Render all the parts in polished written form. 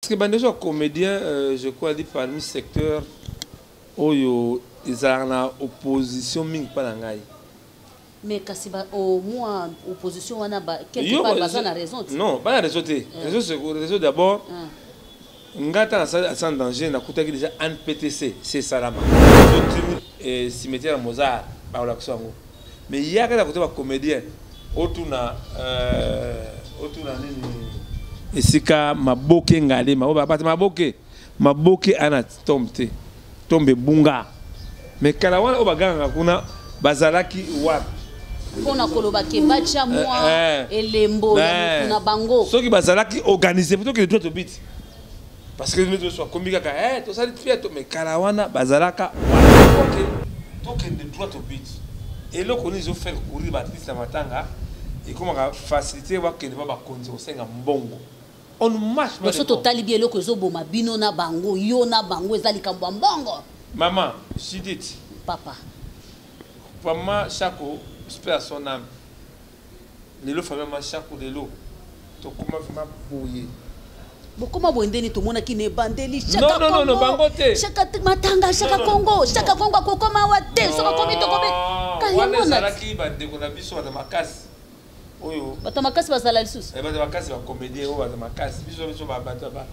parce que déjà comédien je crois dit parmi secteur oyo ils ont en opposition mingi pas ngai. Mais kasi ba au moins opposition wana ba quelque part baza na raison. Non, pas la raison té. Raison d'abord. Ngata sans danger na kutaki déjà en PTC, c'est Salama. Et cimetière Mozart par l'action. Mais il y a côté ba comédien otuna nini esika maboke ngale maboke ana tombe bunga. Mais kalawana obaganga kuna bazalaki wa pona koloba ke bacha moi elembo na bango soki bazalaki organisé plutôt que le droit au bit parce que nous sommes combien ka to sali fieto mais kalawana bazalaka OK le droit au bit et là qu'on ils ont fait courir Baptiste Matanga et comment faciliter wa ke ne ba konzi au senga mbongo on marche pas so totali bien loko ezoboma bino na bango yo na bango ezali kambo mbongo maman Judith papa Chako j'espère à son âme. Les lots vraiment Chako de l'eau. To comment vraiment bouiller. Comment boindeni to mona ki ne bandeli Chaka Congo. Non bangote. Chaka Matanga, Chaka Congo, Chaka Congo ko koma wate so ko mito ko be. Wana salaki bande ko na biso na makasi. Oyo. Bata makasi basala lisusu. Bata makasi ba comédien o bata makasi. Biso ba bata ba.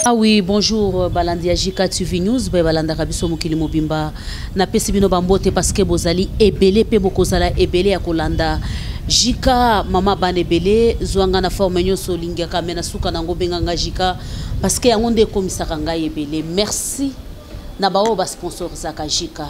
Ah oui, bonjour Balandi Jika TV News, Balanda Kabiso Mokili Mobimba. Na pesi bino bambote parce que bozali ebele pe bokozala ebele ya kolanda. Jika mama banebele zwanga na forme nyoso linga kamena suka nango benganga Jika parce que yango nde komisaka ngai ebele. Merci na bawo ba sponsor zaka Jika.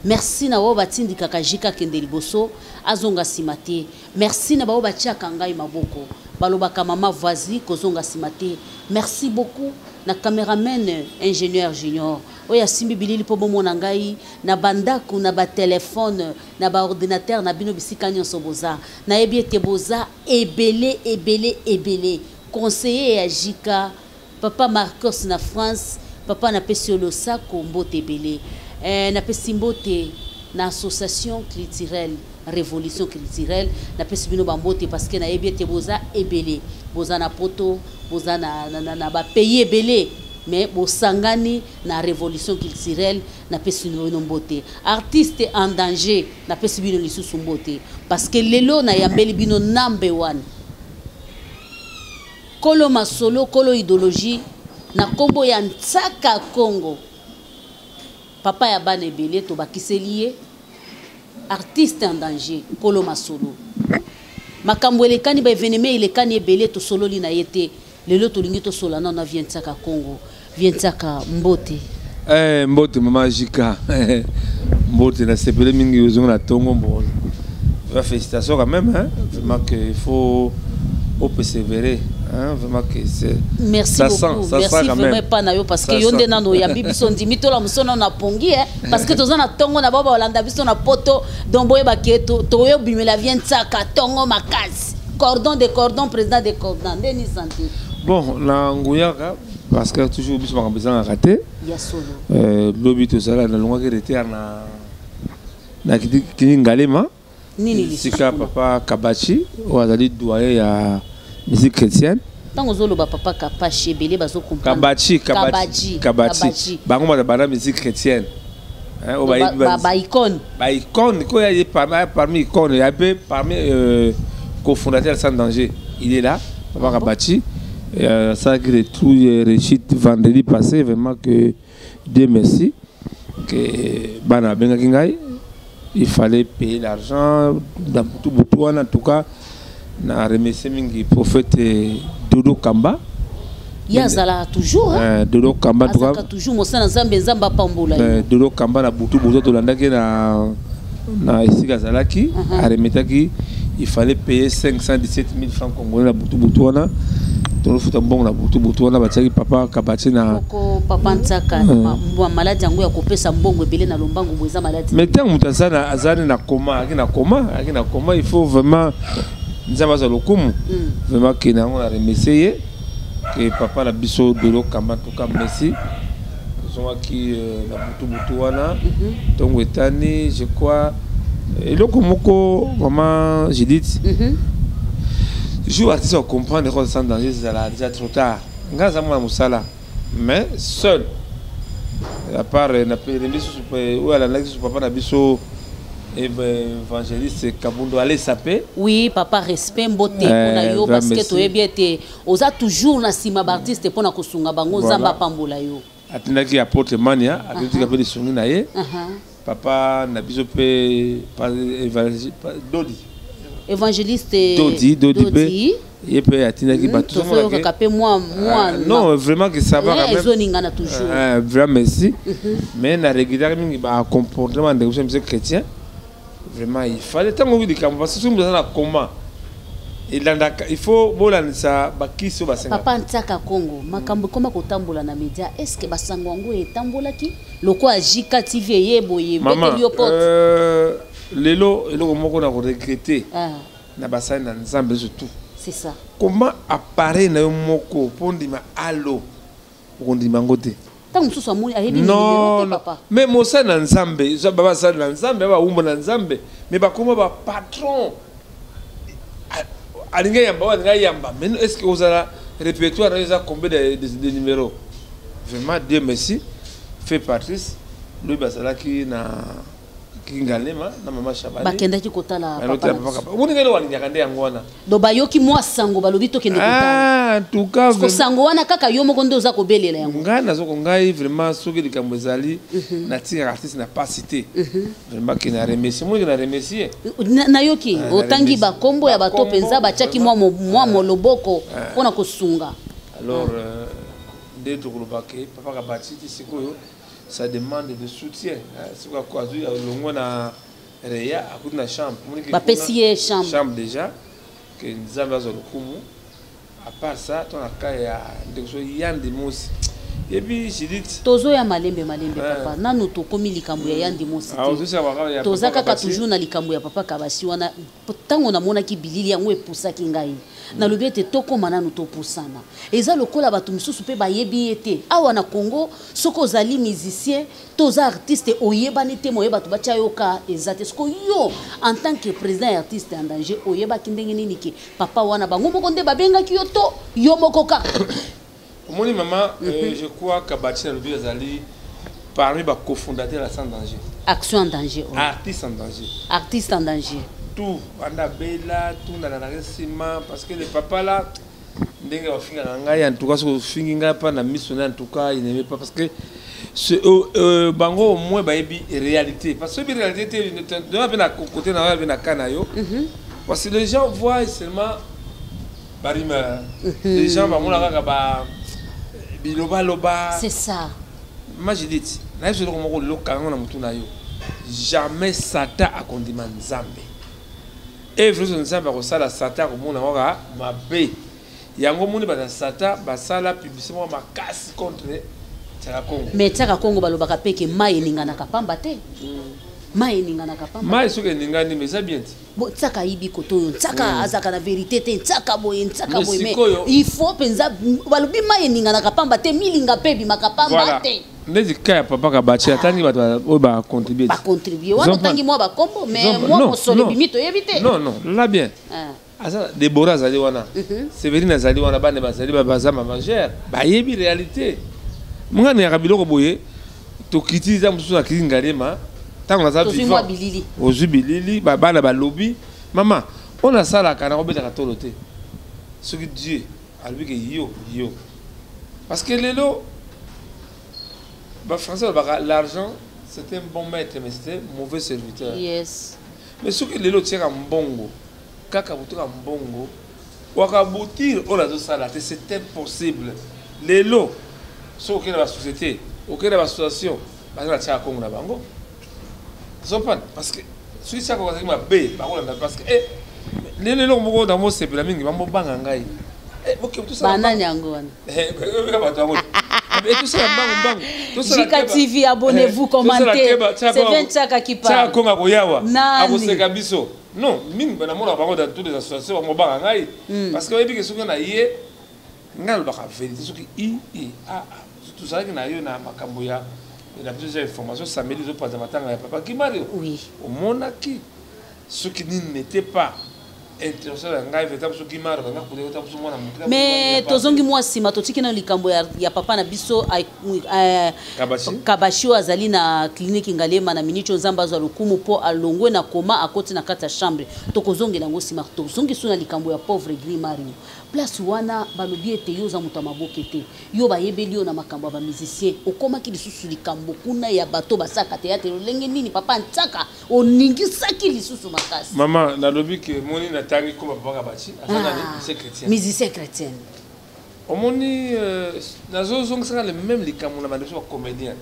Merci na bawo batindika ka Jika kende liboso azonga simate. Merci na bawo batiaka ngai maboko. Balobaka mama voici kozonga simate. Merci beaucoup na cameraman ingénieur junior oya simbi bilili po bomo na ngai na bandaku na ba téléphone na ba ordinateur na bino bisika nyonso boza na ebiete boza ebele conseiller ya Jika papa Marcos na France papa na Pesiolo Sako mbote ebele na Pesimbote na association culturelle révolution culturelle na pesibino bambote parce que na ebiete boza ebele boza na poto boza na ba pays ebele mais bosangani na révolution culturelle na pesibino mbote artiste en danger na pesibino lisusu mbote parce que lelo na yambeli bino number 1 kolo masolo kolo idéologie na kombo ya Ntsaka Congo papa ya bana ebele to bakiseliye artiste en danger kolo masolo makambo elekani ba événement elekani ebele to sololi na yete lelo to lingi to solana na Ntsaka Congo Ntsaka mbote mbote mama Jika mbote na sepele mingi uzonga na tongo mbona félicitations quand même hein vraiment que il faut persévérer hein vraiment que c'est merci ça beaucoup sent, merci vraiment pas na yo parce que yonde nano ya bibiso ndimito la musona na pongi hein parce que tozana tongo na baba olanda biso na poto domboye baketo to yo bimela Ntsaka tongo makasi cordon de cordon président de cordon ndeni santé bon na nguyaka parce que toujours biso ba besoin rater ya solo lobi to sala na longa que était na kiti ngalema nini sika papa Kabachi wazali doyen ya musique chrétienne tango zolo ba papa Kabachi belé bazo comprendre Kabachi bango ba bana musique chrétienne hein ba icône quoi il est parmi icône il y a parmi cofondateur sans danger il est là papa Kabachi ça que les tout réussite vendredi passé vraiment que Dieu merci que bana benga kingai il fallait payer l'argent dans tout en tout cas na remercier mingi prophète Dodo Kamba yazala toujours Dodo Kamba toujours mosana nzamba pambola Dodo Kamba na butu bozo to landaki na esika zalaki a remetaki il fallait payer 517 000 francs congolais na butu wana to futa mbongo na butu wana bataki papa Kabachi na papa Ntsaka mwa maladi yango ya kopesa mbongo ebele na lombango boza maladi mais tant mutasana azani na koma il faut vraiment nzamba za lokumu vraiment que na on a remercié que papa la biso Dodo Kamba tout cas merci sont qui la butu wana tongo etani je crois Et donc, maman Judith, je artiste à comprendre que sans danger, c'est déjà trop tard. Mais seul, à part papa Nabiso évangéliste Kabundo allait saper. Oui, papa respect mbote pona yo parce que tu es bien te oza toujours na sima artiste pona kosunga bango nzamba pambola yo. Atinaki apôtre Mania, atinaki apôtre Sungi na ye. Papa Nabiso pe Dodi. Évangéliste Dodi. Et puis atinaki batou. Non, vraiment que ça va quand même. Toujours. Vraiment merci. Mais na régulièrement il va comportement de monsieur chrétien. Vraiment il fallait tant que vous parce que si vous dans comment il faut bolanisa bakiso basenga. Papa ntaka Congo makambo koma kotambola na media est-ce que basango wango etambolaki loko ajika TV yebo beteli opot lelo eloko moko na regretter na basani na nzambe surtout. C'est ça. Comment apparaît na moko pondima allo pondima ngote. Non, papa. Mais mosa na nzambe, ça baba sa na nzambe, ba umba na nzambe, mais ba comment ba patron. Alinga yamba wa nga yamba. Mais est-ce que vous avez répertoire na combien de numéros? Vraiment Dieu merci. Fait Patrice, lui basala ki na Kingalema na mama Shabani bakenda ki kotala papa woni ngelo wani nyakande yangwana do bayoki mwa sango balobi to kende kotala en tout cas ko sango wana kaka yo moko ndo za ko belela yango ngana zo ko ngai vraiment soki likambo ezali na tir artiste na pas cité vraiment ki na remercier moi na remercier na yoki otangi ba kombo ya bato penza ba chaki mwa moloboko pona kosunga alors de to kolobake papa kabati sikoyo ça demande de soutien. C'est quoi il y a le na Réa à côté de la chambre. Chambre déjà que nous avons le kumu. À part ça, ton akaya de so yandi mosi. Et puis j'ai dit tozo ya malembe papa nanu to komi likambo ya yandi mosi. Toza kaka toujours na likambo ya papa kabasi wana tango na mona ki bilili yango epusaki ngai. Na lobete toko mananu to pusana. Eza lokola batu misusu pe bayebi ete awa na Congo soko zali musicien toza artiste oyebani te moyeba to bacha yoka ezate sko yo en tant que président et artiste en danger oyeba kindenge nini ke papa wana bango moko nde babenga ki yo to yo moko ka. Moni maman je crois que Kabati na lobi azali parmi ba cofondateurs la Sans Danger. Action en danger. Artiste en danger. Artiste en danger. Tout Wanda Bella tout na na parce que le papa là ndenge wa finga ngai en tout cas so finga pas na missionnaire en tout cas il n'aimait pas parce que ce bango au moins ba ebi réalité parce que réalité de na na côté na na kana yo parce que les gens voient seulement barima les gens ba mona kaka ba biloba loba c'est ça moi je dis na je ko moko lo kango na mutu na yo jamais Satan a condamné Nzambe. Et vous savez, que ça, Satan, comme on a ma bé. Il y a un moment où Satan, ça la publicité, ma casse contre Congo. Mais Tchaka Congo, balobaka peke mai ningana kapamba te. Mai ningana kapamba. Mai soke ningani mais ça bien. Bo Tchaka ibi koto, Tchaka azaka na vérité te, Tchaka boye mais il faut penza balobi mai ningana kapamba te milinga pebi makapamba te. Ndezi kaya papa Kabati atangi ba contribuer. Ba contribuer. Wana tangi moi ba kombo mais moi mon solo bimito éviter. Non là bien. Asa Deborah zali wana. Séverine zali wana bane bazali ba bazama mangère. Ba yebi réalité. Munga ne akabiloko boye to kitiza musu na kizingalema. Tango naza vivant. Ozu bilili ba bana ba lobby. Maman, on a ça la kana obeta katolote. Ce que Dieu a lui que yo. Parce que lelo français, l'argent, c'était un bon maître, mais c'était un mauvais serviteur. Yes. Mais ce que les autres tiennent en bongo, kaka boutir en bongo, waka boutir, on a dit ça là, c'est impossible. Les lots, ceux qui sont dans la société, aucun dans l'association, parce que la tia Congo na bango. Ils pas parce que ceux qui sont dans la B, parce que les lots, moi dans mon c'est la mingi, mambo bangangai. Ok, tout ça. Banane angone. Et tout ça, bang. Jika TV, abonnez-vous, commentez. C'est 20 Tchaka qui parle. Tchaka Koyawa. Non, mine, ben amour, on dans toutes les associations, on va bangaï. Parce que depuis que ce qu'on a hier, ngal baka vérité, ce qui tout ça qui n'a eu na makamboya, il a plusieurs informations, ça met les autres pas de matin, papa qui m'a dit. Oui. Au monaki. ceux qui n'étaient pas intéressés à ngai véritable ceux qui marrent nga kude ta buso mwana mukira mais tozongi mwasi matotiki na likambo ya papa na biso kabashi azali na clinique ngalema na minicho nzamba za lokumu po alongwe na koma akoti na kata chambre tokozongi nango sima tozongi suna likambo ya pauvre Gris Mario place wana balobi ete yo za mutu amaboke te yo bayebeli yo na makambo ba musicien okomaki lisusu likambo kuna ya bato basaka théâtre lenge nini papa ntaka oningisaki lisusu makasi maman nalobi ke moni na tangi ko papa Kabashi asana musicien chrétien musicien chrétien omoni nazo zongisaka le même likambo na bandeso ba comédien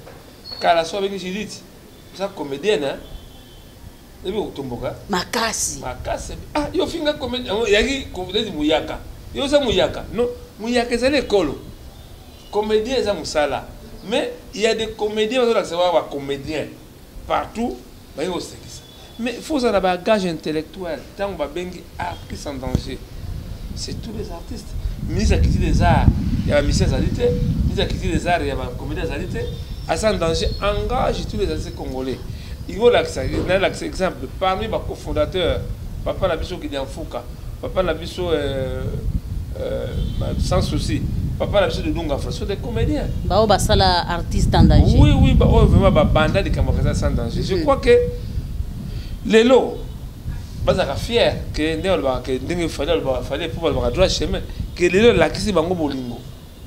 kala so avec Judith ça comédienne hein ebi utomboka makasi ah yo finga comédien yaki comédien muyaka yo ça muyaka non muyaka c'est l'école comédien ça musala mais il y a des comédiens qui sont comédiens partout bah yo c'est ça mais il faut ça un bagage intellectuel tant ba bengi artiste en danger c'est tous les artistes ministre qui dit des arts il y a musicien salité ministre qui dit des arts il y a comédien salité à ça en danger engage tous les artistes congolais il faut l'exemple parmi les cofondateurs papa Nabiso qui dit en Fouka papa Nabiso sans souci papa Nabiso de Dunga François des comédiens bah basala artiste en danger oui bah vraiment bah banda de camarades sans danger je crois que les lots bazaka fier que ndelo que ndenge fallait pour le droit chemin que les lots lakisi bango bolingo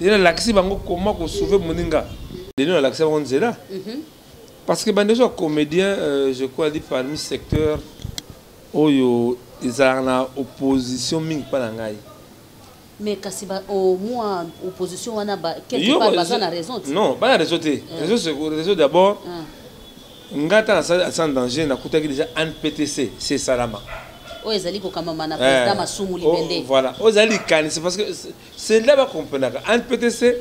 les lots lakisi bango comment ko sauver moninga les lots lakisi bango nzela parce que ben déjà comédien je crois dit parmi secteur oyo ils ont en opposition mingi pas ngai mais kasi ba au moins opposition wana ba quelque part baza na raison non pas na raison te raison d'abord ngata sans danger na kutaki déjà NPTC c'est Salama ezali ko kama mana président Masumu Libende voilà ezali kani c'est parce que c'est là ba comprendre NPTC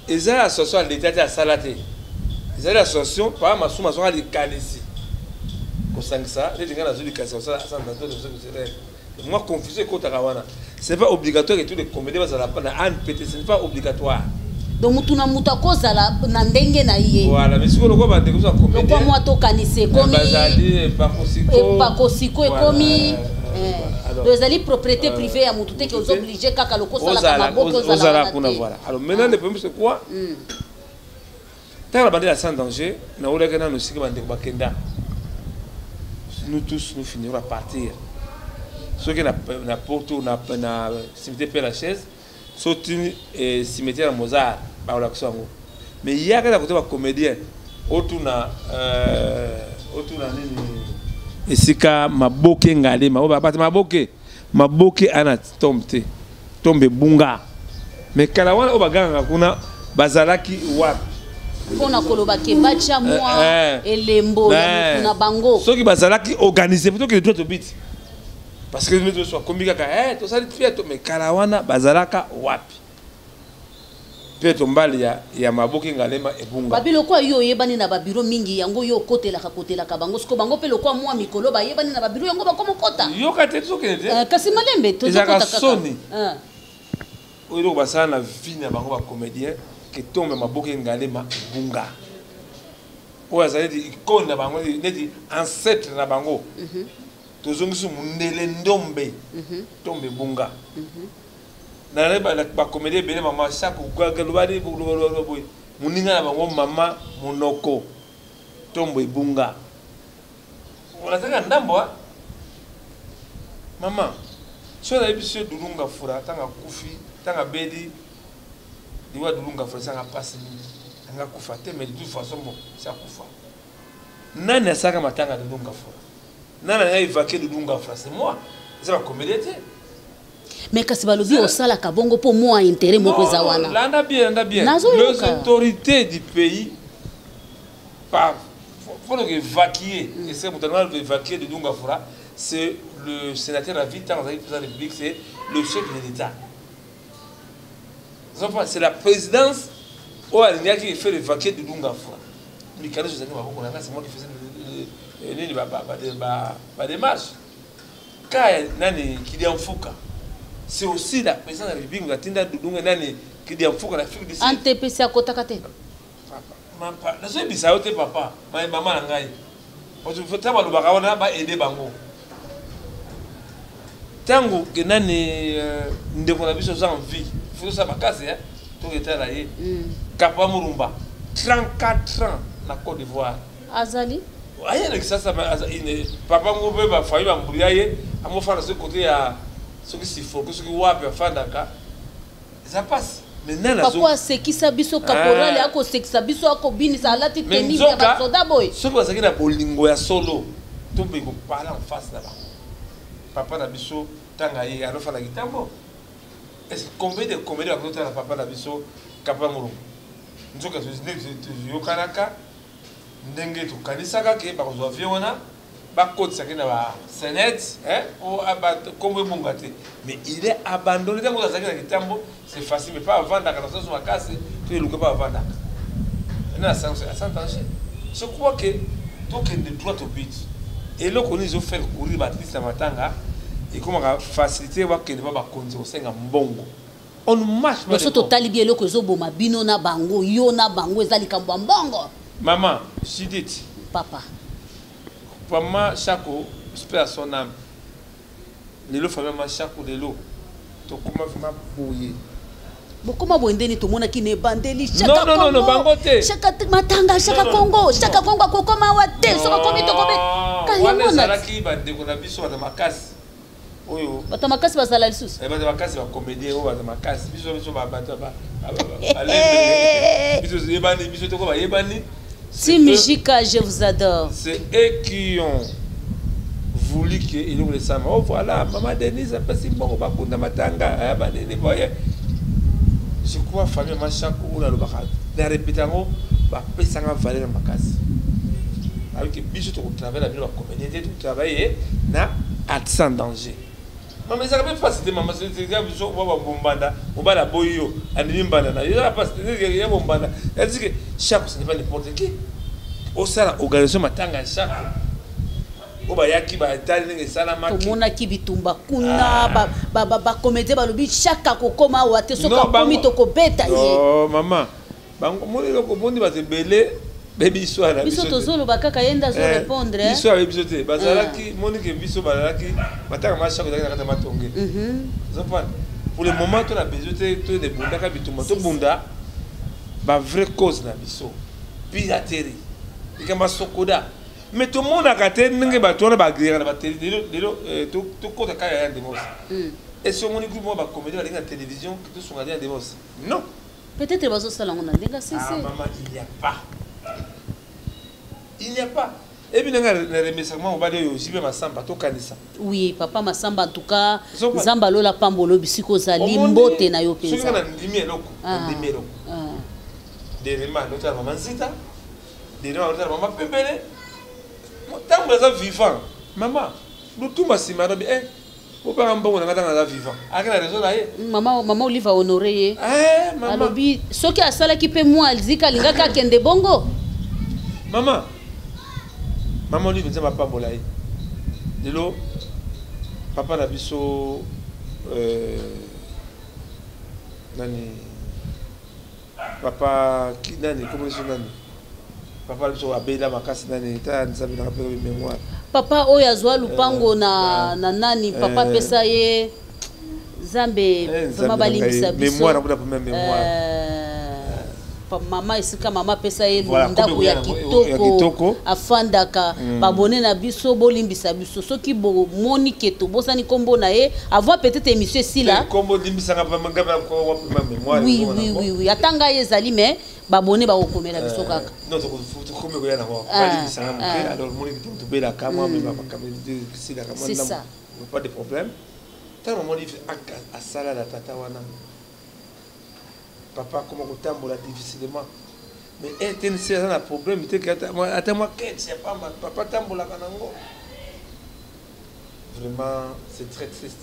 ezali association à l'état à Salate ezali association par Masumu azwa li kanisi ko sangisa les gens azuli kasi ça sans danger c'est moi confusé ko takawana c'est pas obligatoire que tous les comédiens bazala pas na NPTC c'est pas obligatoire donc mutuna mutako zala na ndenge na iye voilà mais siko loko bande ko za comédien ko moi to kanise komi bazali pakosiko komi ezali propriété privée ya mutu te ki aux obligé kaka loko sala kama boko zala kuna voilà alors maintenant le problème c'est quoi tant la bande la sans danger na ola kana no sika bande ko bakenda nous tous nous finirons à partir ceux qui na porto na cimetière Père Lachaise sauter cimetière Mozart ba ola ksango mais il y a quand côté ba comédien otuna nini esika maboke ngale maboke ana tombe bunga mais kala wana obaganga kuna bazalaki wapi pona koloba ke bacha moi elembo ya mutuna bango soki bazalaki organisé plutôt que le droit au bit parce que nous sommes comme kaka to sali fiat mais kala wana bazalaka wapi pe tombali ya maboke ngalema ebunga babilo kwa yo yebani na babiro mingi yango yo kotela ka bango siko bango pe lokwa mwa mikolo ba yebani na babiro yango ba komo kota yo katetso kete kasi malembe to kota kaka soni oyo basana na vie na bango ba comédien que tombe maboke ngalema ebunga oyo azali di icône na bango neti ancêtre na bango tozongisu mundele ndombe tombe bunga na reba ba comédie bele mama chaque galubadi boy muninga na bango mama monoko tombe bunga on ataka ndambo mama so na biso dulunga fura tanga kufi tanga bedi diwa dulunga fura sanga passe tanga kufa te mais de toute façon bon ça kufa nani asaka matanga dulunga fura nana a évacué de Dunga France moi c'est ma comédie mais kasi balobi osala kabongo po moi intérêt moko za wana landa bien les autorités du pays par faut le évacuer et c'est pourtant évacuer de Dunga Fora c'est le sénateur à vite dans la République c'est le chef de l'État c'est la présidence où il y a qui fait évacuer de Dunga Fora mais quand je sais que c'est moi qui faisais nini ba démarche kaya nani kidi amfuka c'est aussi la présidence de la République ngatinda dudunga nani kidi amfuka na Afrique du Sud antepesi akotaka te papa na so bisa yote papa maman ngai parce que faut taba lobaka wana ba aider bango tango que nani ndeko na biso za envie faut ça bakase hein to etala ye Kapa Murumba 34 ans na Côte d'Ivoire azali aye le ça papa ngobe ba fayi ba mbulia ye amofana ce côté ya ce qui s'il faut que ce qui wapi afandaka ça passe maintenant la papa sekisa biso caporal ako sekisa biso ako bini sa lati tenir ya basoda boy ce que ça qui na bolingo ya solo to be ko parler en face là papa na biso tanga ye alofana kitambo est-ce combien de comédie à côté de papa na biso Kapa Murumba nzoka yo kanaka ndenge to kanisaka ke ba ko viona ba kotisa ke na ba senet o abat comme bongate mais il est abandonné dans la zakina kitambo c'est facile mais pas vendre dans son makase tu le pas vendre na ça sans danger je crois que donc il doit au but et là qu'on ils ont fait courir Baptiste Matanga et comment faciliter wa ke ne pas konzi au senga mbongo on marche pas so total bien le ko zo boma bino na bango yo na bango ezali kambo mbongo maman Judith papa Maman Chako, j'espère à son âme. Lelo famille Chako lelo. To comment vraiment bouiller. Bon comment boindeni to mona ki ne bandeli chaka Congo. Non bangote. Chaka matanga chaka Congo, chaka Congo ko koma wate so ko komi to kobe. Wana salaki bande ko na biso na makasi. Oyo. Bata makasi basala lisusu. Bata makasi ba comédie o bata makasi biso ba bata ba. Biso yebani biso to ko ba yebani. Team Jika, je vous adore. C'est eux qui ont voulu qu'ils nous laissent. Oh voilà, maman Denise a passé bon au Bakou de Matanga. Je crois que la famille Machako ou la Lobakad. Les répétants, ils sont en valeur de ma case. Avec les bijoux, tu travailles la vie de la communauté, tu travailles sans danger. Maman, ça ne peut pas citer maman, c'est un bijoux, on va bombanda, on va la boyo, on dit banana. Il n'y a pas de bombanda. Elle dit que chaque ce n'est pas n'importe qui. Au sein de l'organisation Matanga, chaque. Au Bayaki, Baitali, Salamaki. Tout le monde qui bitumba, Kuna, comédie, Balubi, chaque Kokoma, ou à te soka, Komito, Kobeta. Oh, maman. Mon dit, va te belé. Baby soir biso tozolo bakaka yenda zo répondre biso avec biso te bazalaki monique biso bazalaki mataka masha ko kata matonge zopana pour le moment to na besoin te de bunda ka bituma to bunda ba vraie cause na biso piraterie ikamba sokoda mais tout le monde a katé ndenge ba to na ba grira na ba télé to ko ta kaya yande mos et ce monique mo ba comédie ba télévision que to songa yande mos non peut-être bazo sala ngona ndenga c'est maman il n'y a pas. Il n'y a pas. Et puis, on va dire Massamba, oui, papa Massamba, en tout cas, Zamba Lola Pambolo, Bisiko Zali, Mbote na yo pensa. Des remans, notre maman Zita, des remans, notre maman Pembele. Tant que vous vivant, maman, nous tout ma simara, vous parlez bon, on a vivant. Maman Oliva honoré. Maman. Ce qui a sala qui peut moi, Zika Lingaka Kende Bongo. Maman. Maman lui ne pas bolaï. De l'eau, papa n'a biso nani papa qui nani comment c'est nani papa biso abela makasi nani ta nsabi na rappel mémoire papa oya zwa lupango na nani papa pesa ye Zambe vraiment balimbisa biso mémoire na pour même mémoire mama esika mama pesa ye ndako ya kitoko afandaka babone na biso bolimbisa biso soki bo moni keto bosani kombo na ye avoir peut-être émission ici là kombo limbisa nga manga ko mémoire oui atanga ye zali mais babone ba kokomela biso kaka non to kombe ko yana ko balimbisa nga muke alors moni to bela kama mais ba kameli ici là c'est ça pas de problème tant maman dit à sala la tata wana papa comment on tambola difficilement mais c'est un problème il était attends moi c'est pas papa tambola kanango vraiment c'est très triste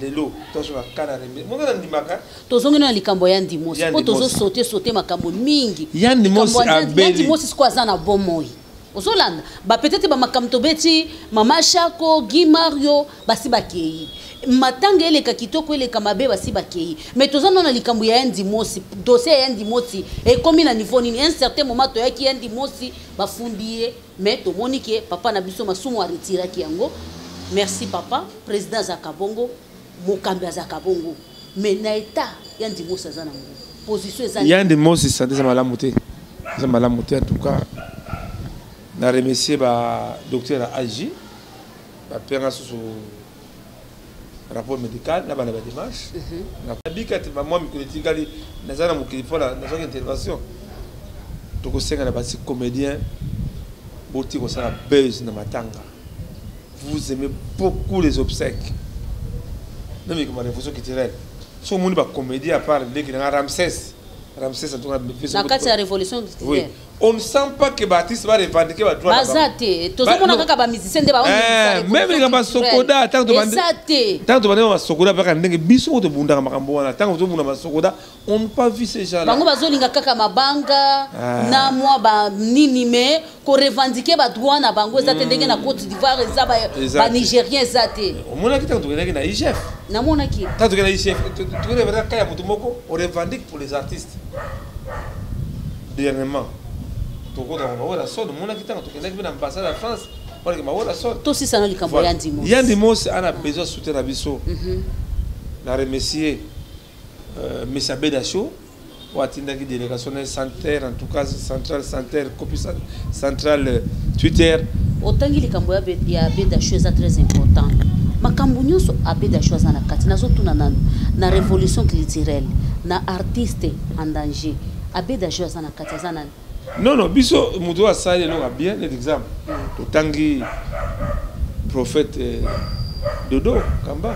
les lots toujours à canard mon gars ndimaka tozongi na likambo ya ndimosi po tozo sauter makambo mingi ya ndimosi abeli ndimosi sikwaza na bomoi ozolanda ba peut-être ba makamto beti mama Chako Guy Mario basi bakei matanga eleka kitoko eleka mabe basi bakei mais tozana na likambo ya ndimosi dossier ya ndimosi e komi na niveau nini un certain moment to yaki ndimosi bafundie mais to monike papa na biso masumu a retiraki yango merci papa président Zakabongo Mokambi Zakabongo mais na état yandi mosa za na position za yandi mosi santé za malamu te en tout cas na remercier ba docteur Agi ba père sur rapport médical na ba démarche na bikati ba moi mikoletikali na za na mokilifola na zoka intervention to ko senga na ba comédien boti ko sala buzz na matanga. Vous aimez beaucoup les obsèques. Non mais comme la révolution culturelle. Si on a comédie à part les qui Ramsès en tout cas dans la révolution culturelle. Oui. On ne sent pas que Baptiste va revendiquer le droit. Bazate, tout ça on a quand musicien de ba. Même les gars Sokoda tant que on Sokoda pas ndenge biso to bunda makambo wana tant que bunda Sokoda on n'a pas vu ces gens là. Bango bazolinga kaka mabanga na moi ba nini mais ko revendiquer ba droit na bango ezate ndenge na Côte d'Ivoire ba Nigérien ezate. On mona kita to na IGF. Na mona ki. Tant que na IGF tu reverra kaya mutu moko on revendique pour les artistes. Dernièrement toko da ngwa la sonde mona kitanga tokenda kibina ambassade de France wala ke mawola sonde to si sana likambo ya ndimo Yandimos ana besoin soutenir la biso na remercier Messa Bedacho ou atinda ki délégation sanitaire en tout cas centrale sanitaire copie centrale Twitter otangi likambo ya Bedacho est très important makambo nyonso a Bedacho za na kati nazo tuna na révolution culturelle na artiste en danger a Bedacho za na kati za na. Non, biso mutu asali lo bien l'exemple. Totangi prophète Dodo Kamba.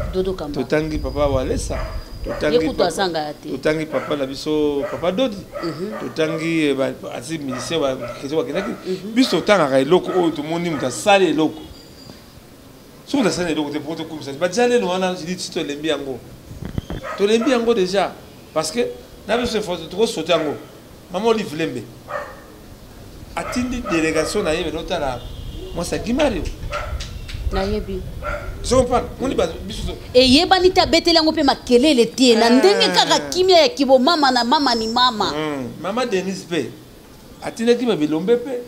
Totangi papa Walesa. Totangi papa na biso papa Dodi. Totangi asi musicien ba kezo bakenaki. Biso tanga eloko oyo to moni mutu asali eloko. Soki asali eloko te poto comme ça. Ba jale no wana dit to lembi yango. To lembi yango déjà parce que na biso faut to sauter yango. Maman Olive atindi délégation na yebe lotala moi ça Guimario na yebi je comprends on ba biso e yeba ni tabetela ngope makelele tie na ndenge kaka kimia ya kibo mama na mama ni mama mama Denise pe atindi ki bilombe pe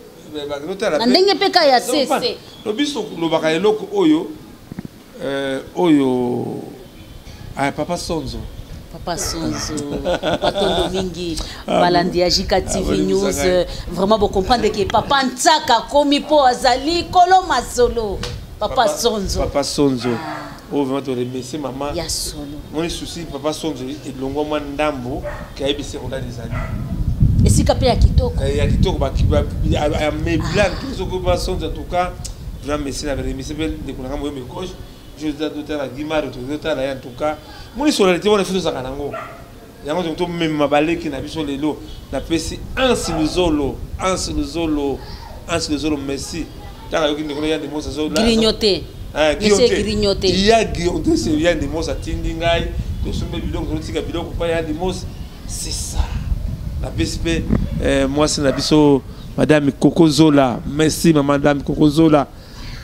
ba lotala na ndenge pe ka ya sese lo biso lo baka eloko oyo papa Sonzo Papa Sonzo, Patondo Mingi, Balandiagica TV News. Vraiment, vous comprenez que Papa Ntsaka, Komi Po Azali, Kolo Masolo. Papa Sonzo. Papa Sonzo. Oh, vraiment, tu remercies maman. Ya solo. Mon souci, Papa Sonzo, et longo mandambo, qui a été on a des années. Et si capé à Kitoko? Il y a Kitoko, à mes blancs, tous ceux qui sont en tout cas, vraiment, merci, la remercie, de qu'on a mes gauche. Je dois la Guimard, en tout cas. Mon solidarité, on a fait ça. Il y a même ma balai qui n'a vu sur les lots. La PC, un siluzolo, merci. Grignoté. Grignoté. Il y a grignoté, c'est bien des mots à Tindingai. C'est ça. La PSP, moi, c'est la biso, Madame Kokozola. Merci, Madame Kokozola.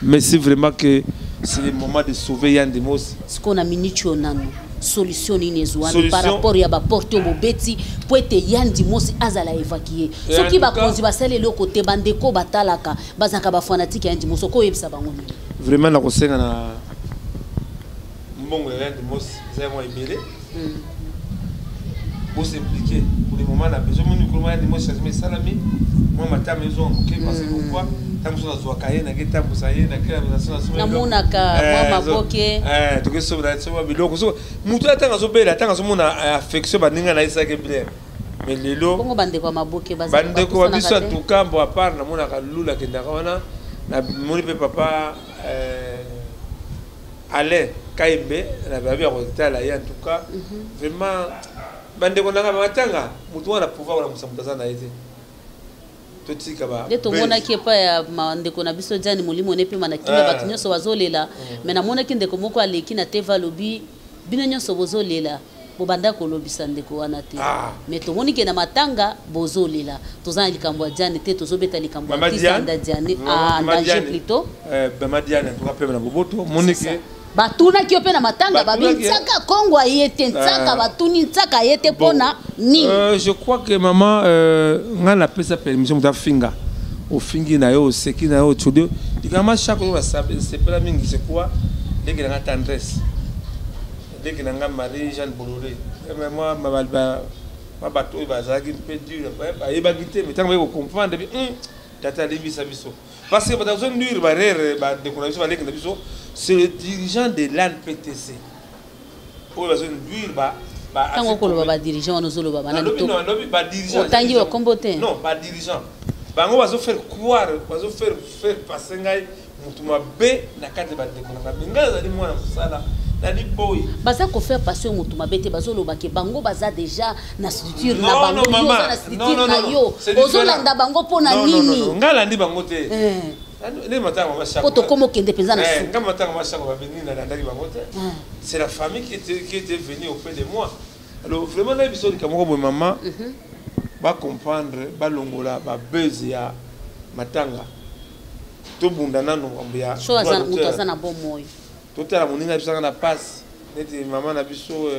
Merci vraiment que c'est le moment de sauver Yandimos. Ce qu'on a minute solution par rapport à la porte au Bobeti pour être Yandimos azala évacuer. Ce qui va conduire à le côté bandeko batalaka bazaka ba fanatique Yandimos ko yebisa bango. Vraiment la conseil na mbongo Yandimos c'est moi ibélé. Pour s'impliquer pour le moment la besoin nous comment Yandimos chasmer salami moi ma ta maison OK parce que pourquoi namonaka mwa maboke tokesobela soba biloko so mutu atanga zobela atanga zomona affection baninga na isake bien mais lelo bongo bandeko maboke bandeko biso tukambo à part namonaka lula kendaka wana na moni pe papa Alain Kaimbe na babi ya kotala ya en tout cas vraiment bandeko nanga batanga mutu wana pouvoir wala musamutaza na yete de to mona ki pa ya mandeko na biso jani mulimo ne pe mana kimia batu nyoso bazolela mais na mona ki ndeko moko aleki na teva lobi bino nyoso bozolela bobanda ko lobisa ndeko wana te mais to moni ke na matanga bozolela tozana likambo ya jani te tozobeta likambo ya tisanda jani danger plutôt bama diane to rappelle na boboto moni ke batuna ki ope na matanga babi ntsaka Kongo ayete ntsaka batuni ntsaka ayete pona ni je crois que maman ngana pesa permission muta finga o fingi na yo seki na yo chudio Dikama chaque jour c'est pas la mingi c'est quoi? Dès qu'il y a tendresse. Dès qu'il y a Marie Jeanne Bolloré. Mais moi ma bateau il va zagi un peu dur. Il va quitter mais tant que vous comprendre tata libi sabiso. Parce que besoin nuire barrière de connexion avec les biso, c'est le dirigeant de l'ANPTC. Pour besoin nuire quand on va dirigeant on zolo baba non dirigeant. Otangi wa kombote. Non, pas dirigeant. Bango va se faire croire, va se faire passer ngai mutuma be na kati ba de konanga. Benga za di mwana sala. Na di boy. Baza ko faire passer mutuma be te bazolo ba ke bango baza déjà na structure na bango yo na structure na yo. Ozolanda bango pona nini? Non, ngala ndi bango te. Ne matanga mashaka. Poto komo kende penza na su. Ngama matanga mashaka ba bengi na ndaki bango te. C'est la famille qui était venue auprès de moi. Alors vraiment là biso di kamoko bo maman. Va comprendre balongola ba buzz ya matanga to bundana no ambia so azana bon moyo to tala moninga bisanga na passe neti maman na biso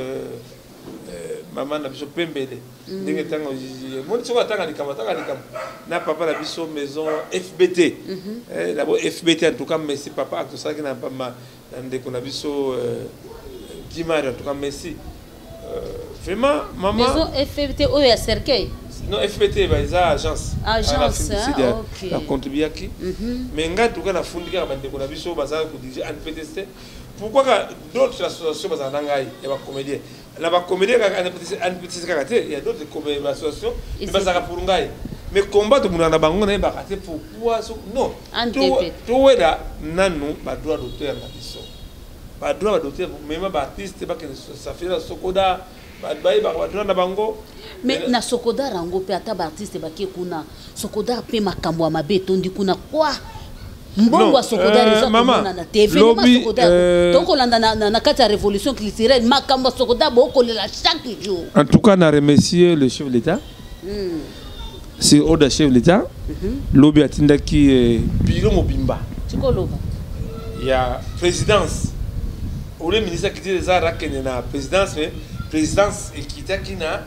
pembele ndenge tango mon so atanga likamata na papa na biso maison FBT la FBT en tout cas merci papa tout ça qui n'a pas ma ndeko na biso Dimar en tout cas merci vraiment maman maison FBT o ya cercueil. Non, FPT, c'est agence. Agence, ok. La contribuaki. Mais en tout cas, la fondika, on a vu ça, on a dirigé NPTC. Pourquoi d'autres associations, il y a des comédiens. Là, les comédiens, il y a d'autres associations, mais ça va pour ngai. Mais combat de Mouna Bango, il y a pourquoi non. Tout est là, non, pas droit d'auteur. Pas droit d'auteur, même artiste, ça fait la Sokoda. Mais na Sokoda rango pe ata artiste ba kuna Sokoda pe makambo ya mabe tondi kuna kwa mbongo wa Sokoda reza kuna na TV lobby, Sokoda donc olanda na kati ya révolution culturelle makambo Sokoda boko lela chaque jour. En tout cas na remercier le chef de l'État. C'est au chef de l'État. Lobby atindaki Biro Mobimba. Tiko loba. Il y a présidence. Ou le ministre qui dit les arts na présidence mais présidence et qui était qui n'a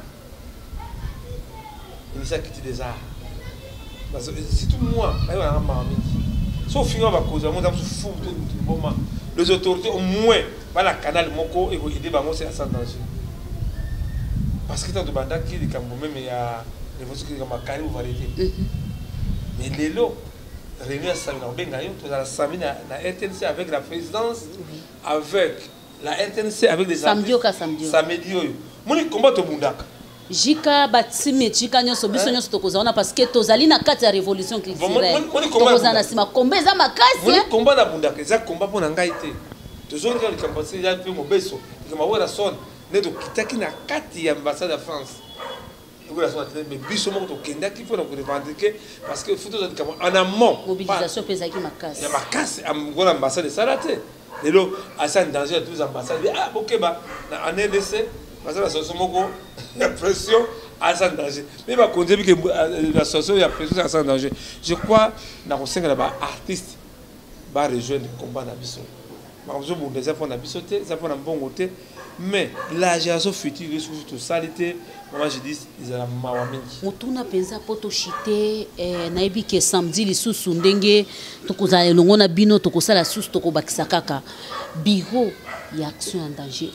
ministère qui des arts c'est tout moi là on a mamie sauf finir va causer moi dans ce fou tout moment les autorités au moins va la canal moko et vous aider bango c'est sans danger parce que tant de banda qui dit quand même il y a les voici qui comme carré ou variété mais les lots réunir ça dans bengayo tout la samina na RTNC avec la présidence avec la RTNC avec des samedi yo moni combat to bundaka Jika batime Jika nyoso biso nyoso tokozana parce que tozali na kati ya révolution culturelle tokozana sima komba za makasi moni combat na bundaka za combat pona ngai te tozoli ka likampasi ya pe mobeso kama wera son ne to kitaki na kati ya ambassade de France wera son mais biso moko to kenda ki pona ko revendiquer parce que faut tozali kama en amont mobilisation pesa ki makasi ya makasi am gola ambassade de salate lelo asa danger à tous les ambassades ah bokeba na en RDC parce que la situation moko la pression à sans danger mais va conduire que la situation il y a pression à sans danger je crois na conseil là-bas artiste va rejoindre le combat na biso ma besoin pour des enfants na biso te ça pour un bon côté mais la génération future risque tout salité moi je dis ils ont mawa mingi mutuna penza poto chité na yebi ke samedi lisusu ndenge tokozala longona bino tokozala susu tokobakisa kaka bureau y action en danger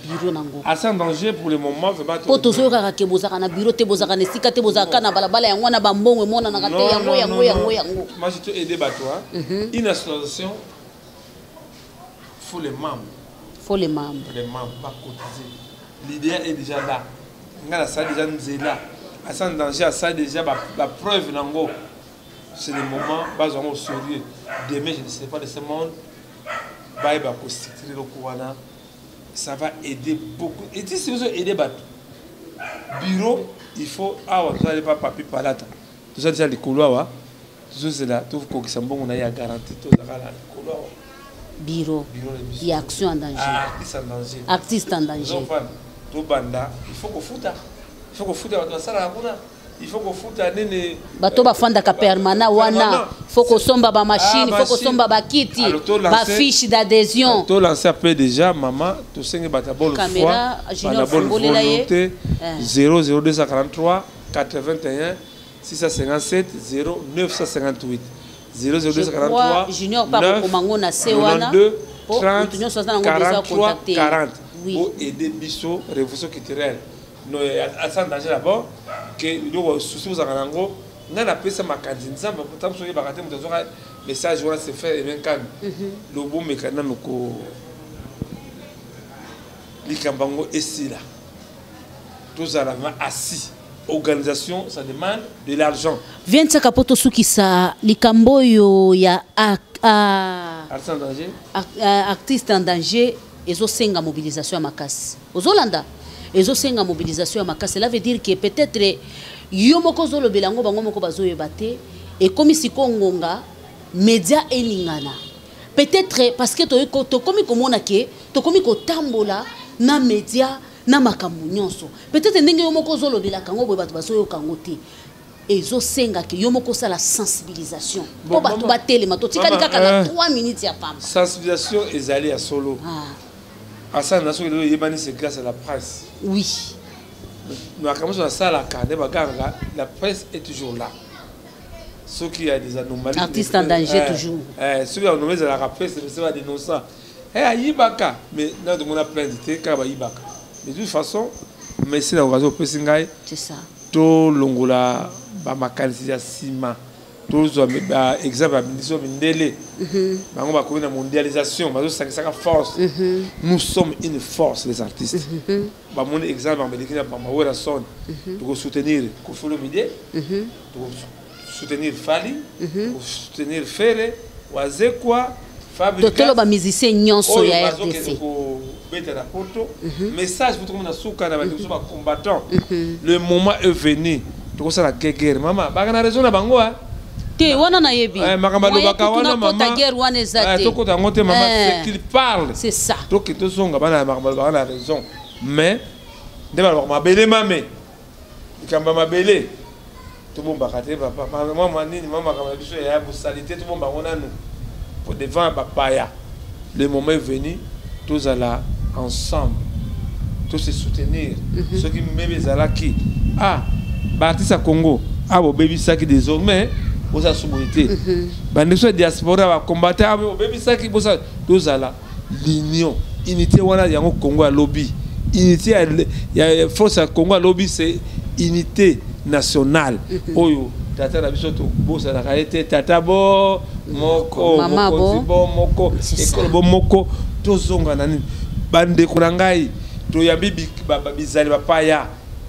bureau nango action en danger pour le moment va pas poto zoka ke bozaka na bureau te bozaka na sika te bozaka na balabala yango na bambongo mona na kate yango moi je te aider bato une association faut les membres va cotiser l'idée est déjà là ngala ça déjà nzela action en danger ça déjà la preuve nango c'est le moment bas au sérieux demain je ne sais pas de ce monde ça va aider beaucoup. Et si vous aider bureau, il faut vous n'allez pas papier par là. Tout ça déjà les couloirs, tout ça là, tout ce qui est bon, on a garanti tout ça là les bureau. Il y a action en danger. Artiste en danger. Tout banda, il faut qu'on foute. Il faut qu'on foute dans ça là. Il faut qu'on foute à nene bato bafanda ka permanent wana faut qu'on somba ba machine faut qu'on somba ba kiti ba fiche d'adhésion to lancer après déjà maman to senge bata bolo caméra junior fongolela ye 00243 81 657 0958 0043 Junior par Komango na Sewana 30 43 40 pour aider Bisso révolution culturelle. Nous à danger d'abord que nous souci vous en ango on a appelé ça ma candidat mais pourtant sur les bagages nous avons message voilà c'est fait et bien calme le bon mécanisme ko likambango ici là tous à la main assis organisation ça demande de l'argent vient ça kapoto sukisa likambo yo ya artiste en danger ezo senga mobilisation à makasi ozolanda ezo senga mobilisation à makasi cela veut dire que peut-être yo moko zolo belango bango moko bazoyeba te et comme si kongonga média elingana peut-être parce que to komi komona ke to komi ko tambola na média na makambo nyonso peut-être ndenge yo moko zolo belaka ngo boye bato bazoyo kango te ezo senga ke yo moko sala sensibilisation po bato batelema to tikali kaka na 3 minutes ya pamba sensibilisation ezali ya solo à ça na so le yebani c'est grâce à la presse oui nous avons ça à la carte la presse est toujours là ceux qui a des anomalies artistes en danger toujours ceux qui ont nommé la presse c'est va dénoncer Yibaka mais là tout le monde a plein d'idées car Yibaka mais de toute façon mais c'est la occasion pour Singai c'est ça to longola ba makanisi sima to zo exemple administration mindele bango ba ko na mondialisation bazo sakisaka force nous sommes une force les artistes ba mon exemple en Belgique ba mawera son pour soutenir Kofolo Mide pour soutenir Fali pour soutenir Fere Wazekwa Totolo ba musicien nyonso ya RDC message pour tout le monde souka na ba combattant le moment est venu to ça la guerre maman ba na raison na bango te wana na yebi makamba lobaka wana maman ta guerre wana ezate to ko ta ngote maman c'est qu'il parle c'est ça to que to songa bana makamba lobaka na raison mais ndeba ba mabele mame ikamba mabele to bomba kate papa maman nini maman makamba biso ya busalité to bomba wana nous pour devant Bapaya. Le moment est venu, tous allons ensemble, tous se soutenir. Ceux qui m'aiment qui Baptiste à Congo, au baby sac désormais, vous avez souveraineté. Bandit diaspora va combattre, au baby sac, tous allons l'union, unité wana yango Congo à lobby, unité ya force à Congo à lobby c'est unité nationale. Oyo tata na biso to bosa na kaete tata bo moko moko moko ekolo bo moko to zonga nani bande kurangai to yambi bizali bapaya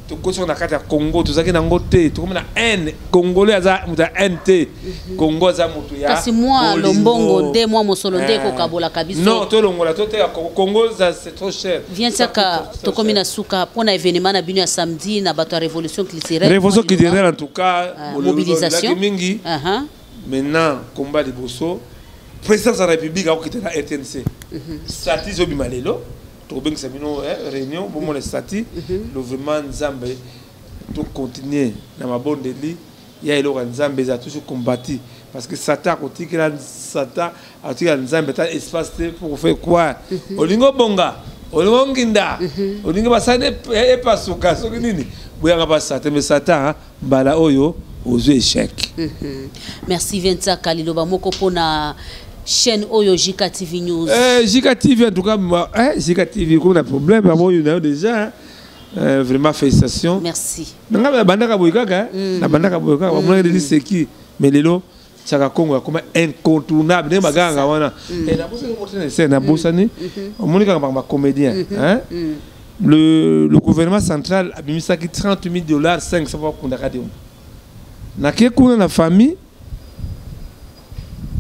to koso na kata Congo to zaki na ngote to komona N congolais za muta NT Congo za mutu ya kasi moi lombongo de moi mosolo de ko kabola kabiso non to longola to te Congo ça c'est trop cher vient saka to komina suka pona événement na bino ya samedi na bato révolution culturelle en tout cas mobilisation mingi maintenant combat de Bosso président de la République a quitté la RTNC stratégie obimalelo to beng samino réunion bon mon stratégie le vraiment Nzambe to continuer na mabondeli ya elo Nzambe za toujours combattu parce que Satan côté là Satan a tiré Nzambe ta espace pour faire quoi olingo bonga olingo nginda olingo basane e pasuka so nini buyanga ba Satan mais Satan bala oyo aux échecs. Merci Vincent Kaliloba moko pona chaîne Oyo JK TV News. JK TV en tout cas JK TV comme un problème avant il y a déjà vraiment félicitations. Merci. Na bandaka boyaka na bandaka boyaka on dit c'est qui mais lelo Chaka Congo comme incontournable ne baganga wana et na bossa ko c'est na bossa ni on monika ba comédien hein le gouvernement central a mis ça qui $30,000 500 fois pour ndaka dio na kuna na famille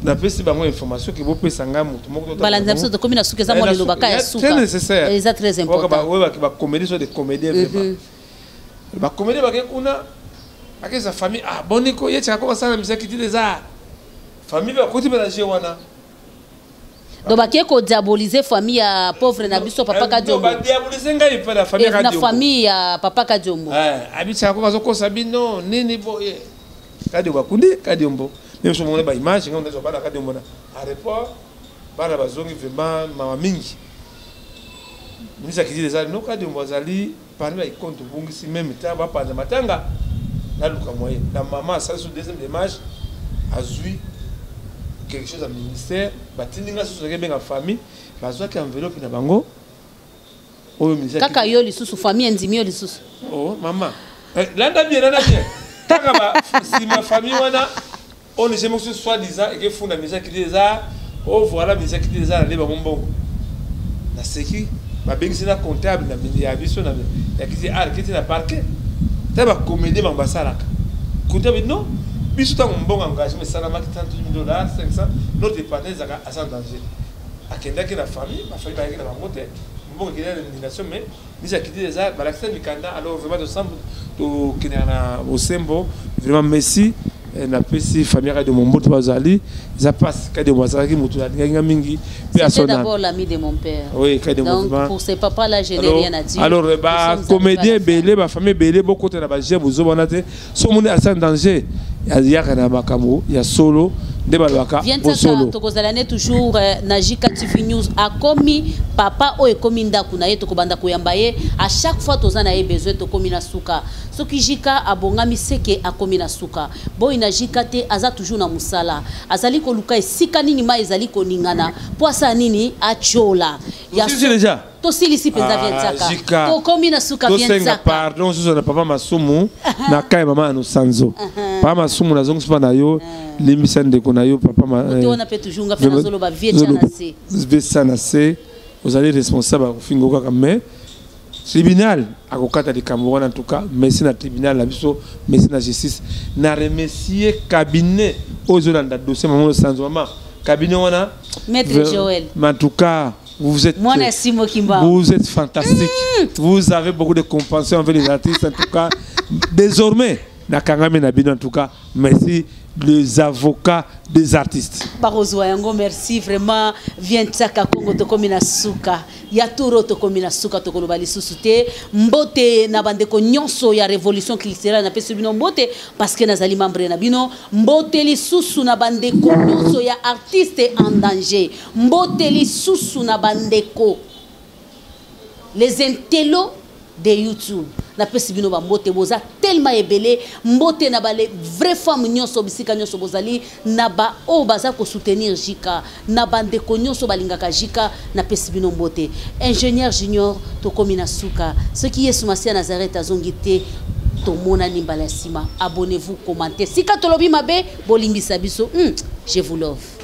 na pesi bango information que vous pouvez sanga mutu moko balanza biso to komina suka za molelo baka ya suka c'est nécessaire et c'est très important ba comédie sur des comédiens vraiment ba comédie ba kuna avec sa famille boniko yecha ko sana misaki ti des arts famille ba koti ba wana donc ba ko diaboliser famille ya pauvre na biso papa Kadiombo ba diaboliser ngai pa la famille Kadiombo na famille ya papa Kadiombo abicha ko zo ko sabino nini boye Kadiombo kundi Kadiombo même si on a une image on a pas Kadiombo na aéroport bana bazongi vraiment mama mingi ministre qui dit les arts no Kadiombo zali parmi les comptes bungisi même ta ba pa matanga na luka moyen la maman ça sur deuxième image azui quelque chose à ministère batindinga sous la famille bazwa ki enveloppe na bango oyo ministère kaka yo lisusu famille ndimi yo lisusu oh maman landa bien kaka ba si ma famille wana on ne jamais soit disant et que funda ministère qui déjà oh voilà ministère qui déjà aller ba mbongo na seki ba bengisi na comptable na ya biso na ya kiti qui na parquet ta ba comédie mambasalaka comptable non biso ta mbongo engagement ça na maki $30,000 500 notre partenaire zaka à sans danger akenda ki na famille ma famille ba na bango te mbongo ki na nomination mais ni a quitté déjà ba l'accès du candidat alors vraiment de semble to kinana au sembo vraiment merci na pesi famille de mon moto bazali ça passe ka de mwasaka ki mutu na mingi c'est d'abord l'ami de mon père oui ka de donc pour ces papas là je n'ai rien à dire alors ba comédien belé ba famille belé beaucoup de ba je vous bonate so mon à sans danger ya kana makambo ya solo de balwaka solo tokozalane toujours na Jika TV News a komi papa o e komi ndaku na ye to kobanda koyamba ye à chaque fois tozana ye besoin to komi na suka soki Jika abongami seke a komi na suka boy na Jika te aza toujours na musala azali ko luka esika nini ma ezali ko ningana poasa nini a chola ya déjà to silisi penza vienzaka to komi na suka vienzaka pardon so na papa masumu na kai mama no sanzo papa masumu na zongo spana yo limisande kona yo papa ma on a fait toujours nga fena zolo ba vietchana se vous allez responsable fingo kaka mais tribunal akokata de Cameroun en tout cas merci na tribunal la biso merci na justice na remercier cabinet aux Hollandais dossier maman sanzo mama cabinet wana maître Joël en tout cas vous êtes fantastique. Vous avez beaucoup de compassion envers les artistes. En tout cas, désormais, en tout cas, merci les avocats des artistes. Barozoyango, merci vraiment. Viens tsaka Congo to komina suka. Ya turo to komina suka to kolobali susute. Mbote na bandeko nyonso ya révolution culturelle na pesi bino mbote parce que nazali membre na bino. Mbote li susu na bandeko nyonso ya artiste en danger. Mbote li susu na bandeko. Les intellos de YouTube. Na pesi bino ba mbote boza tellement ebele mbote na bale vraie femme nyonso bisika nyonso bozali na ba o baza ko soutenir Jika na bande ko nyonso balingaka Jika na pesi bino mbote ingénieur junior to komina suka ce qui est Soumasia Nazareth azongite to mona nimbala sima abonnez-vous commentez sika tolobi mabe bolimbisa biso je vous love.